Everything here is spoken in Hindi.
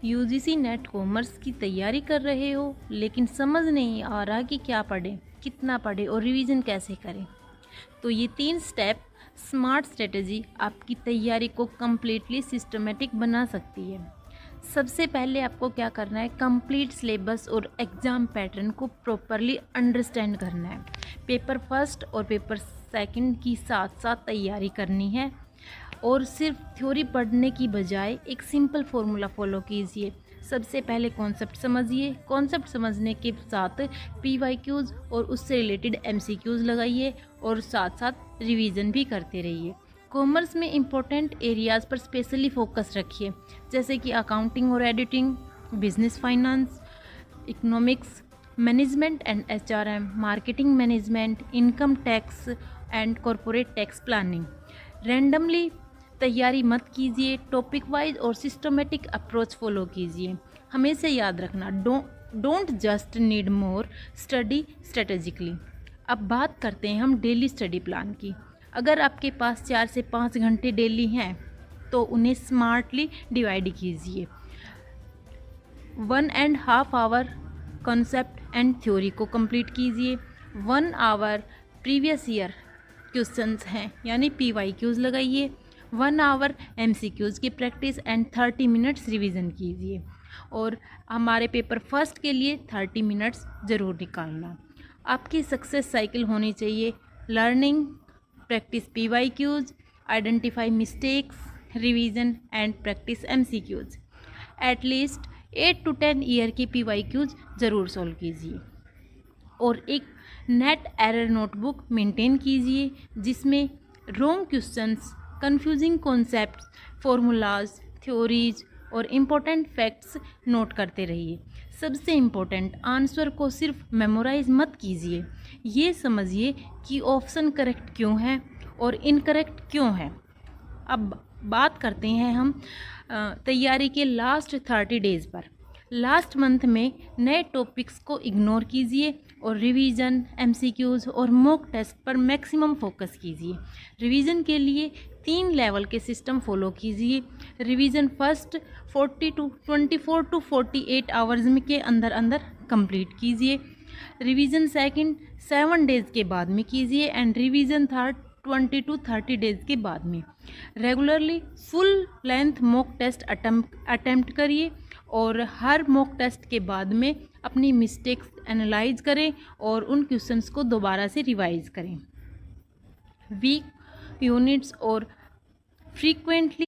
यूजीसी नेट कॉमर्स की तैयारी कर रहे हो लेकिन समझ नहीं आ रहा कि क्या पढ़ें, कितना पढ़ें और रिवीजन कैसे करें। तो ये 3 स्टेप स्मार्ट स्ट्रेटजी आपकी तैयारी को कम्प्लीटली सिस्टमेटिक बना सकती है। सबसे पहले आपको क्या करना है, कंप्लीट सिलेबस और एग्ज़ाम पैटर्न को प्रॉपरली अंडरस्टैंड करना है। पेपर फर्स्ट और पेपर सेकंड की साथ साथ तैयारी करनी है और सिर्फ थ्योरी पढ़ने की बजाय एक सिंपल फॉर्मूला फॉलो कीजिए। सबसे पहले कॉन्सेप्ट समझिए, कॉन्सेप्ट समझने के साथ पीवाईक्यूज़ और उससे रिलेटेड एमसीक्यूज़ लगाइए और साथ साथ रिवीजन भी करते रहिए। कॉमर्स में इम्पोर्टेंट एरियाज़ पर स्पेशली फोकस रखिए, जैसे कि अकाउंटिंग और editing, business finance, economics, management and HRM, marketing management, income tax and corporate tax planning. Randomly तैयारी मत कीजिए, टॉपिक वाइज और सिस्टमेटिक अप्रोच फॉलो कीजिए। हमेशा याद रखना, don't just need more, study strategically. अब बात करते हैं हम डेली स्टडी प्लान की। अगर आपके पास 4 से 5 घंटे डेली हैं तो उन्हें स्मार्टली डिवाइड कीजिए। 1.5 आवर कॉन्सेप्ट एंड थ्योरी को कंप्लीट कीजिए। 1 आवर प्रीवियस ईयर क्वेश्चंस हैं यानी पीवाईक्यूज़ लगाइए। 1 आवर एमसीक्यूज़ की प्रैक्टिस एंड 30 मिनट्स रिवीजन कीजिए। और हमारे पेपर फर्स्ट के लिए 30 मिनट्स ज़रूर निकालना। आपकी सक्सेस साइकिल होनी चाहिए: learning, practice PYQs, identify mistakes, revision and practice MCQs. At least 8 to 10 year की पीवाईक्यूज़ ज़रूर सॉल्व कीजिए। और एक नेट एरर नोटबुक मेंटेन कीजिए जिसमें wrong questions, confusing concepts, formulas, theories और इम्पोर्टेंट फैक्ट्स नोट करते रहिए। सबसे इम्पोर्टेंट, आंसर को सिर्फ मेमोराइज मत कीजिए, ये समझिए कि ऑप्शन करेक्ट क्यों है और इनकरेक्ट क्यों है। अब बात करते हैं हम तैयारी के लास्ट 30 डेज़ पर। लास्ट मंथ में नए टॉपिक्स को इग्नोर कीजिए और रिवीजन, एमसीक्यूज़ और मॉक टेस्ट पर मैक्सिमम फोकस कीजिए। रिवीजन के लिए 3 लेवल के सिस्टम फॉलो कीजिए। रिवीजन फर्स्ट 24 to 48 आवर्स में के अंदर अंदर कंप्लीट कीजिए। रिवीजन सेकंड 7 डेज़ के बाद में कीजिए end revision third 20 to 30 days के बाद में। Regularly full length mock test attempt करिए और हर मॉक टेस्ट के बाद में अपनी मिस्टेक्स एनालाइज करें और उन क्वेश्चंस को दोबारा से रिवाइज करें। वीक यूनिट्स और फ्रीक्वेंटली